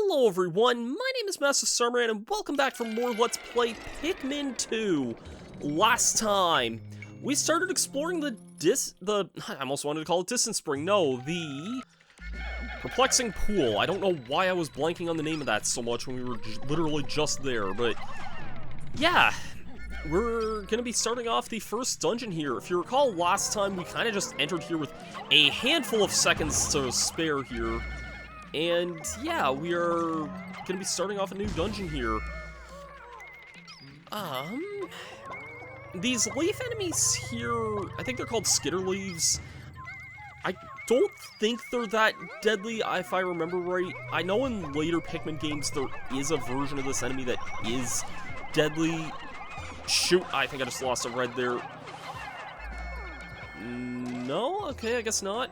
Hello everyone, my name is Masterstarman and welcome back for more Let's Play Pikmin 2. Last time, we started exploring I almost wanted to call it Distance Spring, no, the Perplexing Pool. I don't know why I was blanking on the name of that so much when we were literally just there, but yeah. We're gonna be starting off the first dungeon here. If you recall, last time we kind of just entered here with a handful of seconds to spare here. And yeah, we are gonna be starting off a new dungeon here. These leaf enemies here, I think they're called skitter leaves. I don't think they're that deadly, if I remember right. I know in later Pikmin games there is a version of this enemy that is deadly. Shoot, I think I just lost a red there. No? Okay, I guess not.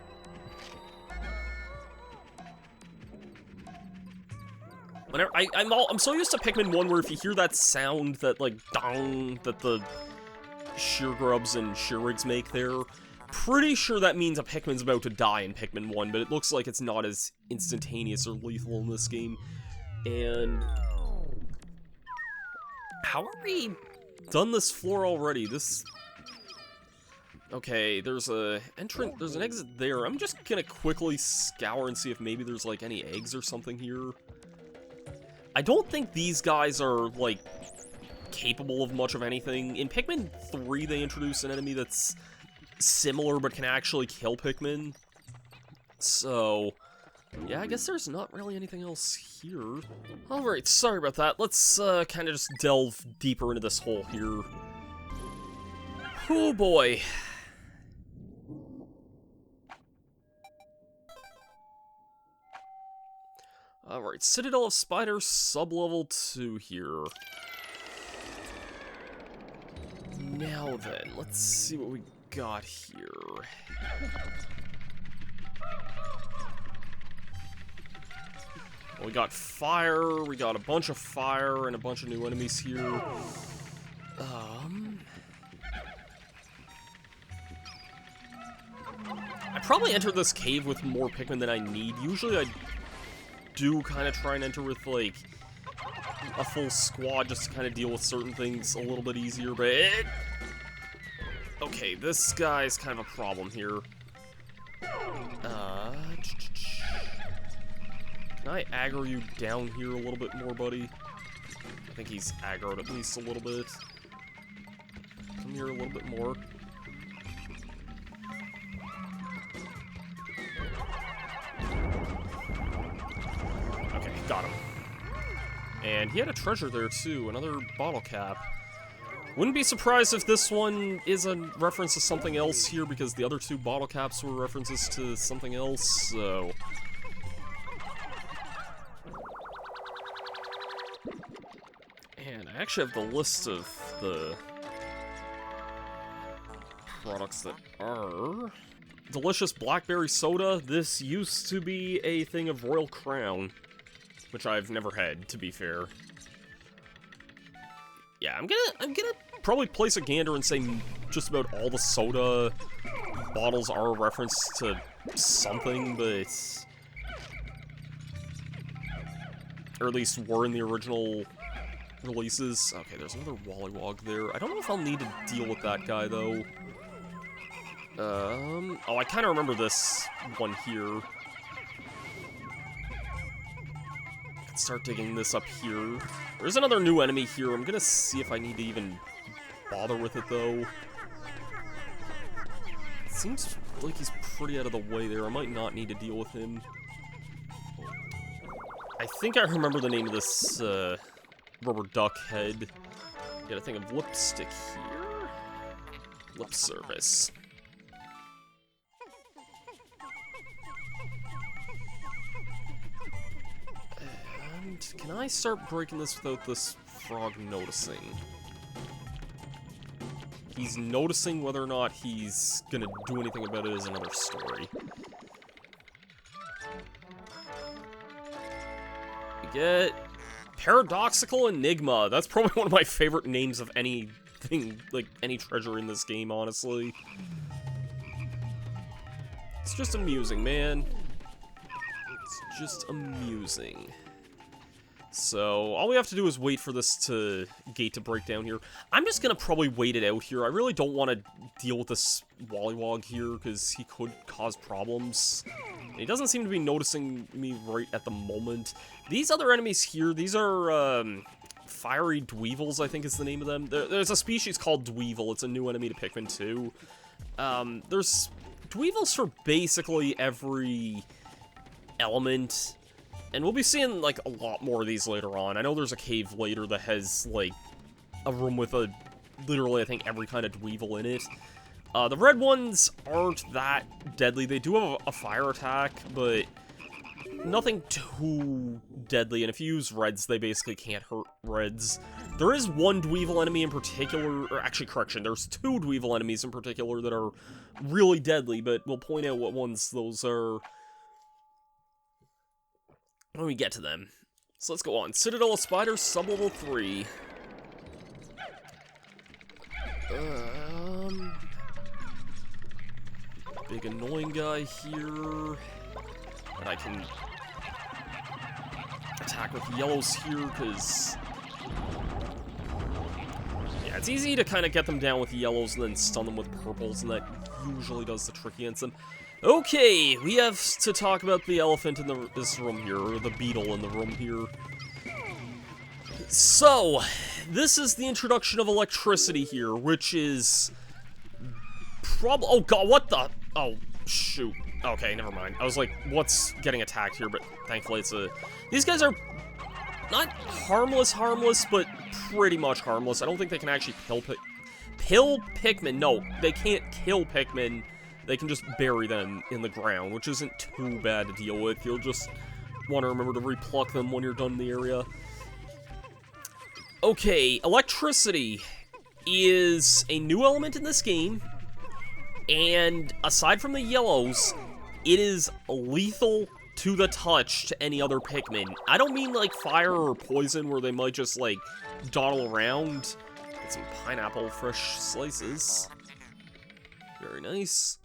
Whenever, I'm so used to Pikmin 1 where if you hear that sound, that like dong, that the shear grubs and shear rigs make there, pretty sure that means a Pikmin's about to die in Pikmin 1, but it looks like it's not as instantaneous or lethal in this game. And how are we done this floor already? Okay, there's an exit there. I'm just gonna quickly scour and see if maybe there's like any eggs or something here. I don't think these guys are like capable of much of anything. In Pikmin 3 they introduced an enemy that's similar but can actually kill Pikmin. So yeah, I guess there's not really anything else here. Alright, sorry about that. Let's kind of just delve deeper into this hole here. Oh boy. Alright, Citadel of Spiders, sub-level 2 here. Now then, let's see what we got here. We got fire, we got a bunch of fire, and a bunch of new enemies here. I probably entered this cave with more Pikmin than I need. Usually I do kind of try and enter with, like, a full squad just to kind of deal with certain things a little bit easier, but okay, this guy's kind of a problem here. Can I aggro you down here a little bit more, buddy? I think he's aggroed at least a little bit. Come here a little bit more. Okay, got him. And he had a treasure there too, another bottle cap. Wouldn't be surprised if this one is a reference to something else here, because the other two bottle caps were references to something else, so and I actually have the list of the products that are delicious blackberry soda. This used to be a thing of Royal Crown, which I've never had, to be fair. Yeah, I'm gonna probably place a gander and say just about all the soda bottles are a reference to something, but or at least were in the original releases. Okay, there's another Wollywog there. I don't know if I'll need to deal with that guy, though. Oh, I kind of remember this one here. Let's start digging this up here. There's another new enemy here. I'm gonna see if I need to even bother with it, though. It seems like he's pretty out of the way there. I might not need to deal with him. I think I remember the name of this, rubber duck head. Got a thing of lipstick here. Lip service. And can I start breaking this without this frog noticing? He's noticing. Whether or not he's gonna do anything about it is another story. We get Paradoxical Enigma. That's probably one of my favorite names of anything, like any treasure in this game, honestly. It's just amusing, man. It's just amusing. So, all we have to do is wait for this gate to break down here. I'm just gonna probably wait it out here. I really don't want to deal with this Wollywog here, because he could cause problems. And he doesn't seem to be noticing me right at the moment. These other enemies here, these are, fiery Dweevils, I think is the name of them. There's a species called Dweevil. It's a new enemy to Pikmin 2. There's Dweevils for basically every element. And we'll be seeing, like, a lot more of these later on. I know there's a cave later that has, like, a room with literally, I think, every kind of Dweevil in it. The red ones aren't that deadly. They do have a fire attack, but nothing too deadly. And if you use reds, they basically can't hurt reds. There is one Dweevil enemy in particular, or actually, correction, there's two Dweevil enemies in particular that are really deadly, but we'll point out what ones those are when we get to them. So let's go on. Citadel of Spiders, sub-level 3. Big annoying guy here. And I can attack with yellows here, because yeah, it's easy to kind of get them down with yellows and then stun them with purples, and that usually does the trick against them. Okay, we have to talk about the elephant in this room here, or the beetle in the room here. So, this is the introduction of electricity here, which is probably... Oh god, what the... Oh, shoot. Okay, never mind. I was like, what's getting attacked here? But thankfully it's a... These guys are not harmless, but pretty much harmless. I don't think they can actually kill Pikmin. No, they can't kill Pikmin. They can just bury them in the ground, which isn't too bad to deal with. You'll just want to remember to repluck them when you're done in the area. Okay, electricity is a new element in this game, and aside from the yellows, it is lethal to the touch to any other Pikmin. I don't mean like fire or poison where they might just like dawdle around. Get some pineapple fresh slices. Very nice.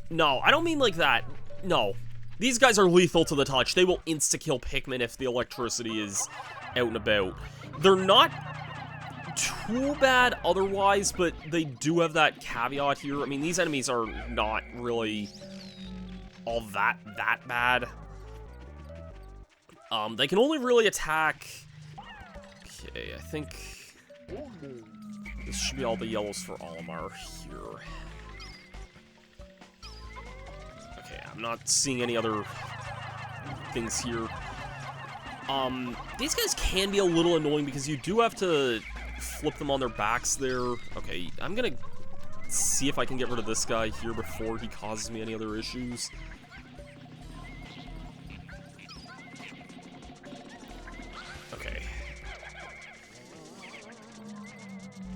No, I don't mean like that. No. These guys are lethal to the touch. They will insta-kill Pikmin if the electricity is out and about. They're not too bad otherwise, but they do have that caveat here. I mean, these enemies are not really all that bad. They can only really attack... Okay, I think this should be all the yellows for Olimar here. Okay, I'm not seeing any other things here. These guys can be a little annoying because you do have to flip them on their backs there. Okay, I'm gonna see if I can get rid of this guy here before he causes me any other issues. Okay.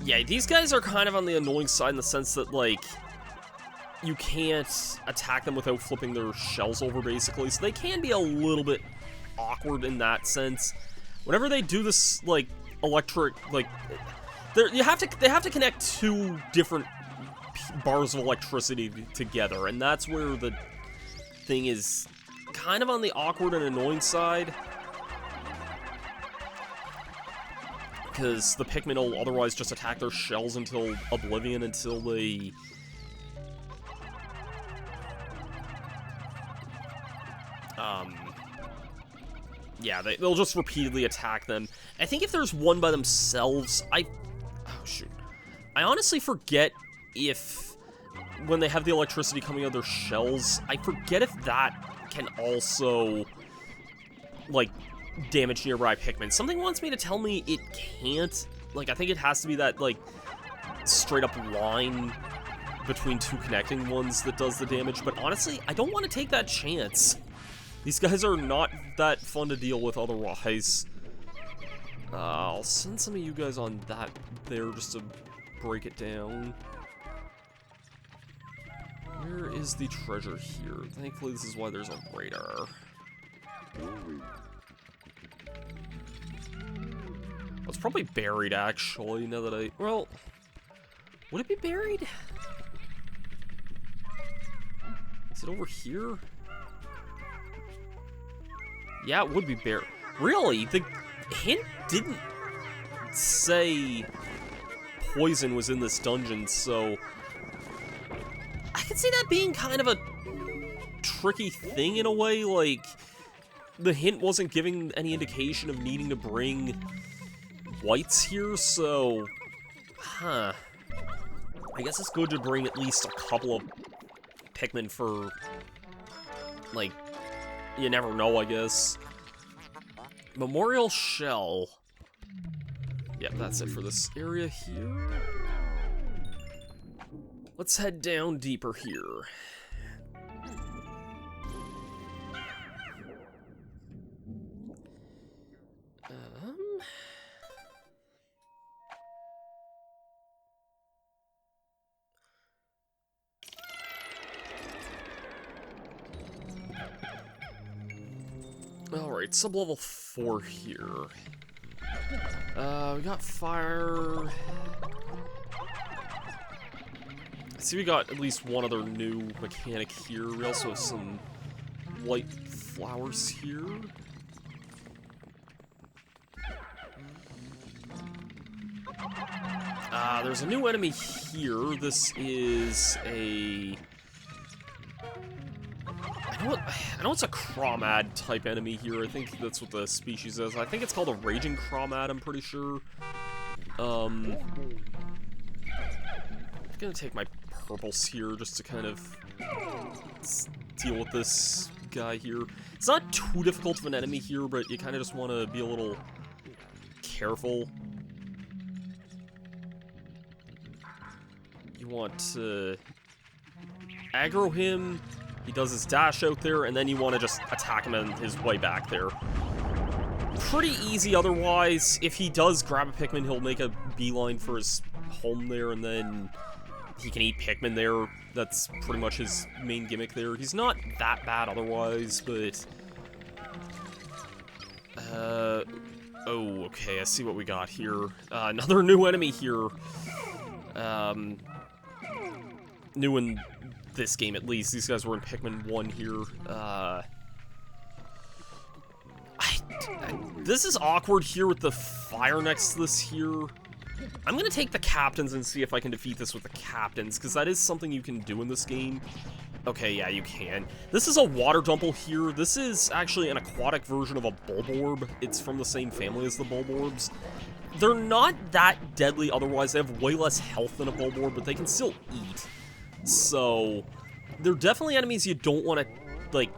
Yeah, these guys are kind of on the annoying side in the sense that, like, you can't attack them without flipping their shells over, basically, so they can be a little bit awkward in that sense. Whenever they do this, like, electric, like, they have to connect two different bars of electricity together, and that's where the thing is kind of on the awkward and annoying side. Because the Pikmin will otherwise just attack their shells until oblivion, until they... Yeah, they'll just repeatedly attack them. I think if there's one by themselves, oh, shoot. I honestly forget if, when they have the electricity coming out of their shells, I forget if that can also, like, damage nearby Pikmin. Something wants me to tell me it can't. Like, I think it has to be that, like, straight-up line between two connecting ones that does the damage. But honestly, I don't want to take that chance. These guys are not that fun to deal with otherwise. I'll send some of you guys on that there just to break it down. Where is the treasure here? Thankfully, this is why there's a radar. It's probably buried, actually, now that I... Well, would it be buried? Is it over here? Yeah, it would be bear. Really? The hint didn't say poison was in this dungeon, so I could see that being kind of a tricky thing in a way. Like, the hint wasn't giving any indication of needing to bring whites here, so I guess it's good to bring at least a couple of Pikmin for, like, you never know, I guess. Memorial Shell. Yep, that's it for this area here. Let's head down deeper here. Alright, sub-level 4 here. We got fire. I see we got at least one other new mechanic here. We also have some white flowers here. There's a new enemy here. This is a... I know it's a Chromad type enemy here. I think that's what the species is. I think it's called a Raging Chromad, I'm pretty sure. I'm gonna take my purples here just to kind of deal with this guy here. It's not too difficult of an enemy here, but you kind of just want to be a little careful. You want to aggro him. He does his dash out there, and then you want to just attack him on his way back there. Pretty easy otherwise. If he does grab a Pikmin, he'll make a beeline for his home there, and then he can eat Pikmin there. That's pretty much his main gimmick there. He's not that bad otherwise, but... oh, okay, I see what we got here. Another new enemy here. New in this game, at least. These guys were in Pikmin 1 here. This is awkward here with the fire next to this here. I'm gonna take the captains and see if I can defeat this with the captains, because that is something you can do in this game. Okay, yeah, you can. This is a water dumple here. This is actually an aquatic version of a Bulborb. It's from the same family as the Bulborbs. They're not that deadly otherwise. They have way less health than a Bulborb, but they can still eat. So, they're definitely enemies you don't want to, like,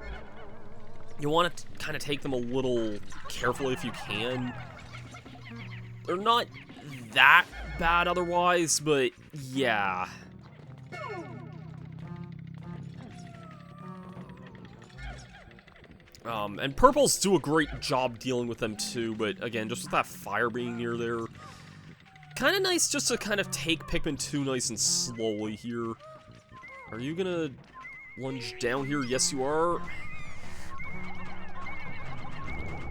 you want to kind of take them a little carefully if you can. They're not that bad otherwise, but yeah. And purples do a great job dealing with them too, but again, just with that fire being near there, kind of nice just to kind of take Pikmin 2 nice and slowly here. Are you gonna lunge down here? Yes, you are.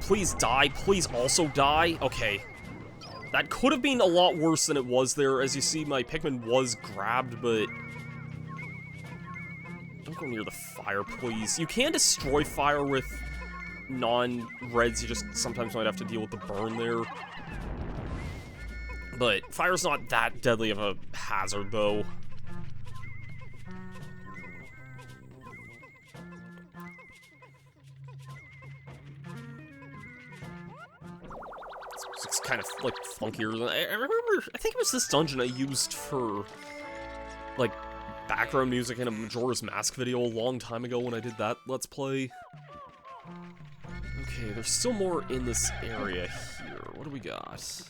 Please die. Please also die. Okay. That could have been a lot worse than it was there. As you see, my Pikmin was grabbed, but... don't go near the fire, please. You can destroy fire with non-reds. You just sometimes might have to deal with the burn there. But fire's not that deadly of a hazard, though. It's kind of, like, funkier. I remember, I think it was this dungeon I used for, like, background music in a Majora's Mask video a long time ago when I did that Let's Play. Okay, there's still more in this area here. What do we got?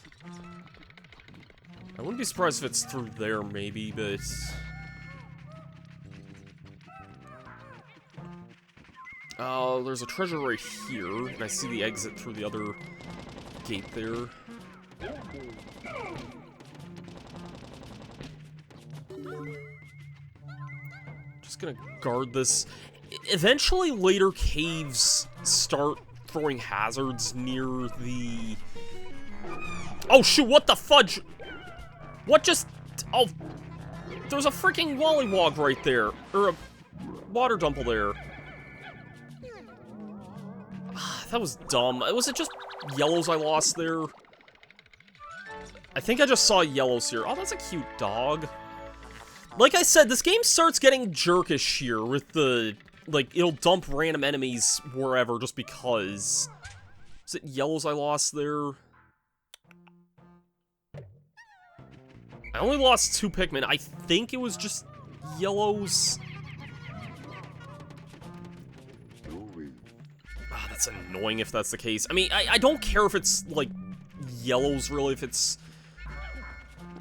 I wouldn't be surprised if it's through there, maybe, but... there's a treasure right here, and I see the exit through the other gate there. Just gonna guard this. Eventually, later caves start throwing hazards near the... oh shoot, what the fudge? What just... oh, there's a freaking Wollywog right there. Or a water dumple there. That was dumb. Was it just yellows I lost there? I think I just saw yellows here. Oh, that's a cute dog. Like I said, this game starts getting jerkish here with the... Like, it'll dump random enemies wherever just because. Is it yellows I lost there? I only lost 2 Pikmin. I think it was just yellows. Ah, that's annoying if that's the case. I mean, I don't care if it's, like, yellows, really. If it's,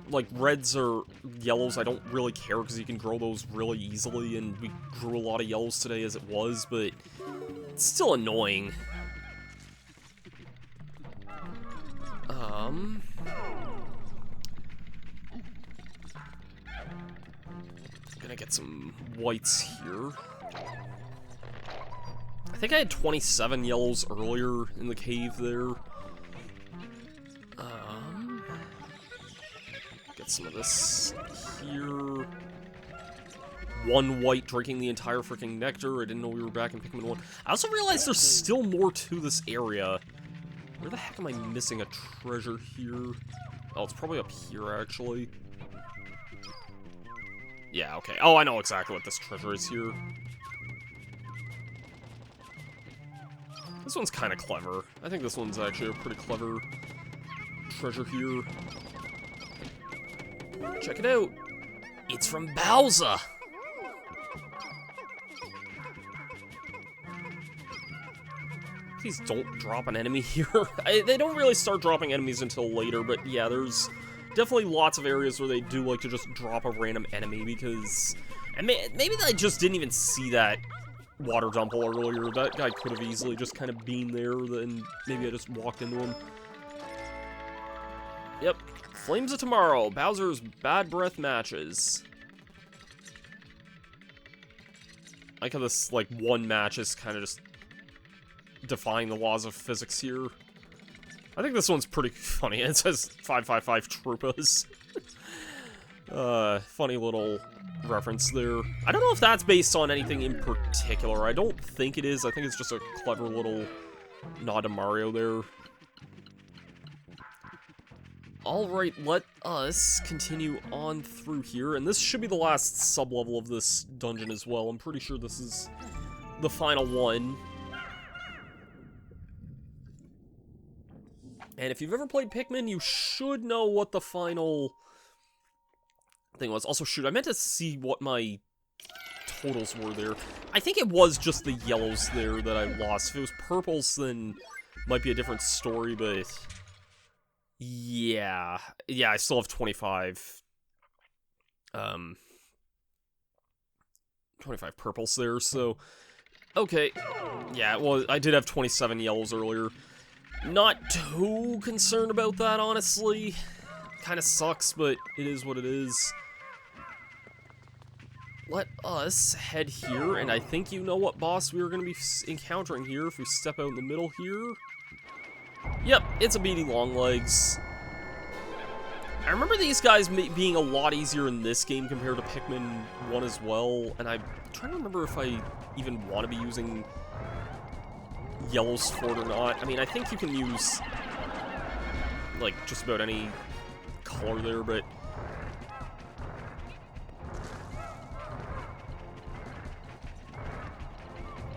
like, reds or yellows, I don't really care because you can grow those really easily, and we grew a lot of yellows today as it was, but it's still annoying. Gonna get some whites here. I think I had 27 yellows earlier in the cave there. Get some of this here. 1 white drinking the entire freaking nectar. I didn't know we were back in Pikmin 1. I also realized there's still more to this area. Where the heck am I missing a treasure here? Oh, it's probably up here, actually. Yeah, okay. Oh, I know exactly what this treasure is here. This one's kind of clever. I think this one's actually a pretty clever treasure here. Check it out. It's from Bowser. Please don't drop an enemy here. They don't really start dropping enemies until later, but yeah, there's definitely lots of areas where they do like to just drop a random enemy because... And maybe I just didn't even see that water dump hole earlier. That guy could have easily just kind of been there, then maybe I just walked into him. Yep. Flames of Tomorrow. Bowser's Bad Breath matches. I like how this, like, one match is kind of just defying the laws of physics here. I think this one's pretty funny. It says 555 Troopas. Funny little reference there. I don't know if that's based on anything in particular. I don't think it is. I think it's just a clever little nod to Mario there. Alright, let us continue on through here. And this should be the last sub-level of this dungeon as well. I'm pretty sure this is the final one. And if you've ever played Pikmin, you should know what the final thing was. Also, shoot, I meant to see what my totals were there. I think it was just the yellows there that I lost. If it was purples, then might be a different story, but... Yeah, I still have 25. 25 purples there, so... Okay, yeah, well, I did have 27 yellows earlier. Not too concerned about that, honestly. Kinda sucks, but it is what it is. Let us head here, and I think you know what boss we are going to be encountering here if we step out in the middle here. Yep, it's a beady Longlegs. I remember these guys being a lot easier in this game compared to Pikmin 1 as well, and I'm trying to remember if I even want to be using yellows for it or not. I mean, I think you can use, like, just about any color there, but...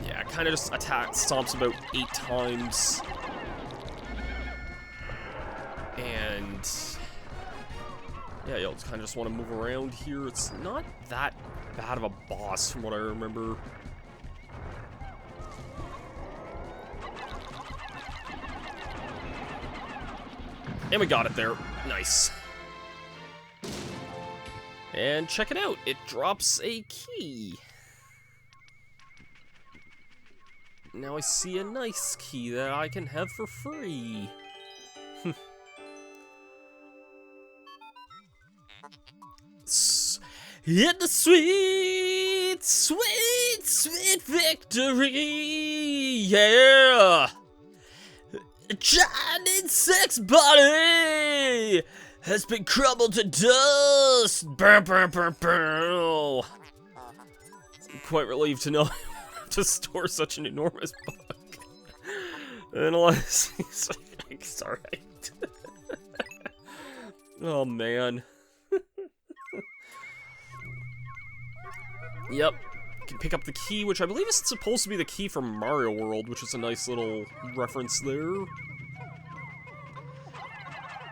Yeah, it kind of just stomps about 8 times. And... yeah, you'll kind of just want to move around here. It's not that bad of a boss from what I remember. And we got it there. Nice. And check it out. It drops a key. Now I see a nice key that I can have for free. In the sweet, sweet, sweet victory, yeah! Giant sex body has been crumbled to dust. Burr, burr, burr, burr. I'm quite relieved to know I don't have to store such an enormous bug. Unless he's like, alright. Oh, man. Yep. You can pick up the key, which I believe is supposed to be the key from Mario World, which is a nice little reference there.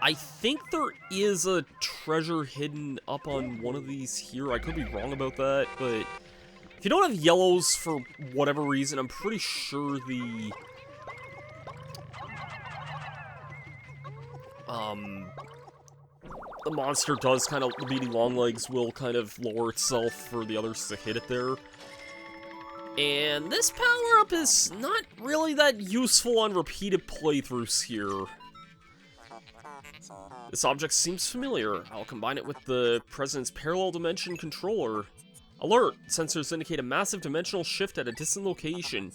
I think there is a treasure hidden up on one of these here. I could be wrong about that, but if you don't have yellows for whatever reason, I'm pretty sure the monster does kind of, the beady long legs will kind of lower itself for the others to hit it there. And this power-up is not really that useful on repeated playthroughs here. This object seems familiar. I'll combine it with the President's parallel dimension controller. Alert! Sensors indicate a massive dimensional shift at a distant location.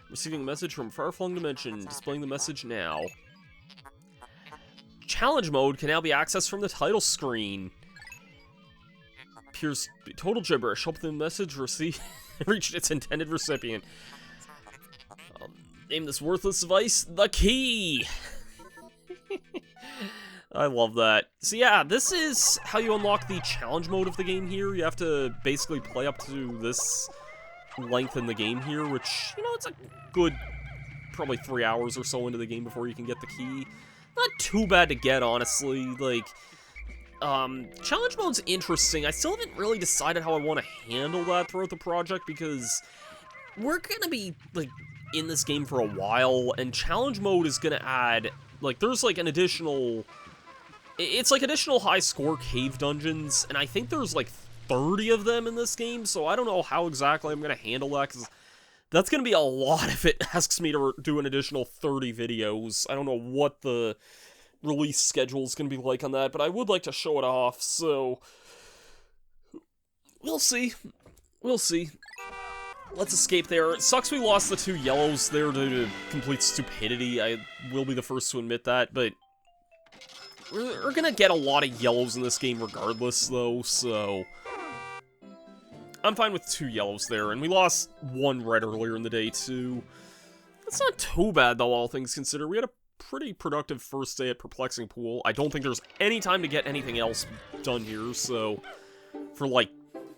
Receiving a message from far-flung dimension. Displaying the message now. Challenge mode can now be accessed from the title screen. Appears total gibberish. Hope the message reached its intended recipient. Name this worthless device the key. I love that. So yeah, this is how you unlock the challenge mode of the game here. You have to basically play up to this length in the game here, which, you know, it's a good probably 3 hours or so into the game before you can get the key. Not too bad to get, honestly. Like, challenge mode's interesting. I still haven't really decided how I want to handle that throughout the project, because we're gonna be, like, in this game for a while, and challenge mode is gonna add, like, there's, like, an additional... It's, like, additional high-score cave dungeons, and I think there's, like, 30 of them in this game, so I don't know how exactly I'm gonna handle that, because that's gonna be a lot if it asks me to do an additional 30 videos. I don't know what the release schedule is gonna be like on that, but I would like to show it off, so... We'll see. We'll see. Let's escape there. It sucks we lost the 2 yellows there due to complete stupidity. I will be the first to admit that, but... We're gonna get a lot of yellows in this game regardless, though, so... I'm fine with 2 yellows there, and we lost 1 red earlier in the day, too. That's not too bad, though, all things considered. We had a pretty productive first day at Perplexing Pool. I don't think there's any time to get anything else done here, so... For, like,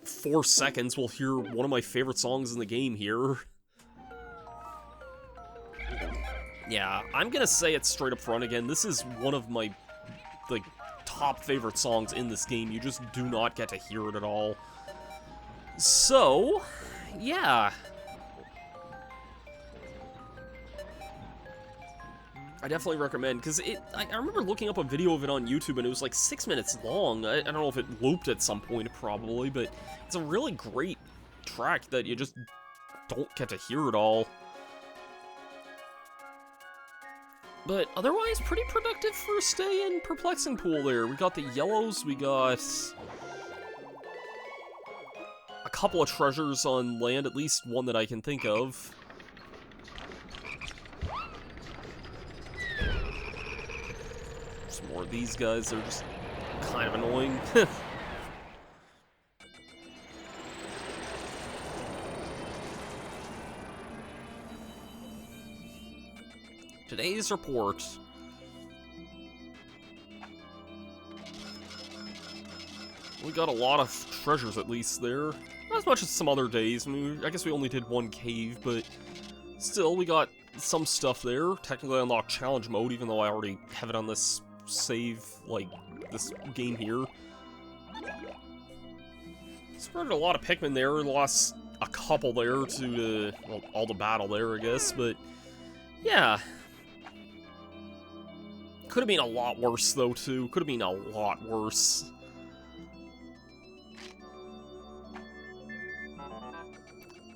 4 seconds, we'll hear one of my favorite songs in the game here. Yeah, I'm gonna say it straight up front again. This is one of my, like, top favorite songs in this game. You just do not get to hear it at all. So, yeah. I definitely recommend, because I remember looking up a video of it on YouTube, and it was like 6 minutes long. I don't know if it looped at some point, probably, but it's a really great track that you just don't get to hear it all. But otherwise, pretty productive first day in Perplexing Pool there. We got the yellows, we got a couple of treasures on land, at least one that I can think of. Some more of these guys, they're just kind of annoying. Today's report. We got a lot of treasures, at least, there. Not as much as some other days. I mean, I guess we only did 1 cave, but still, we got some stuff there. Technically unlocked challenge mode, even though I already have it on this save, like, this game here. Started a lot of Pikmin there. Lost a couple there to, well, all the battle there, I guess, but yeah. Could have been a lot worse, though, too. Could have been a lot worse.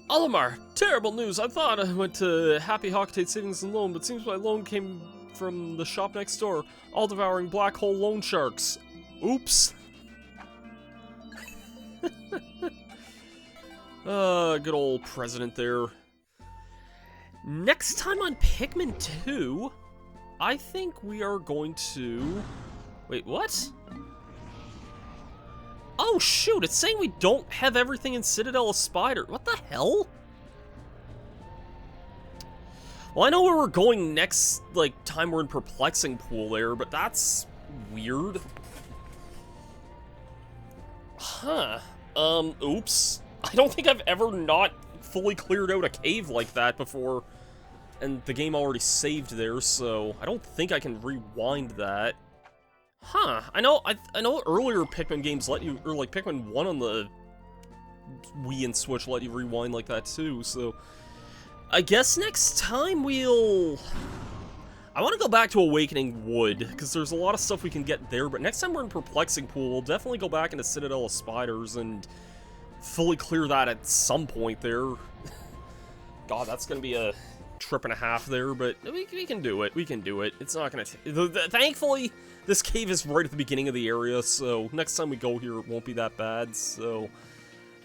Olimar, terrible news. I thought I went to Happy Hoctate Savings and Loan, but seems my loan came from the shop next door. All-devouring black hole loan sharks. Oops. Good old president there. Next time on Pikmin 2... I think we are going to... Wait, what? Oh, shoot, it's saying we don't have everything in Citadel of Spiders. What the hell? Well, I know where we're going next, like, time we're in Perplexing Pool there, but that's weird. Huh. Oops. I don't think I've ever not fully cleared out a cave like that before, and the game already saved there, so I don't think I can rewind that. Huh. I know earlier Pikmin games let you, or like Pikmin 1 on the Wii and Switch let you rewind like that too, so I guess next time I want to go back to Awakening Wood, because there's a lot of stuff we can get there, but next time we're in Perplexing Pool, we'll definitely go back into Citadel of Spiders and fully clear that at some point there. God, that's going to be a trip and a half there, but we can do it. We can do it. It's not going to... Thankfully, this cave is right at the beginning of the area, so next time we go here, it won't be that bad, so...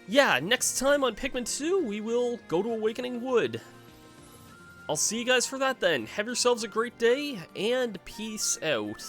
Yeah, next time on Pikmin 2, we will go to Awakening Wood. I'll see you guys for that then. Have yourselves a great day, and peace out.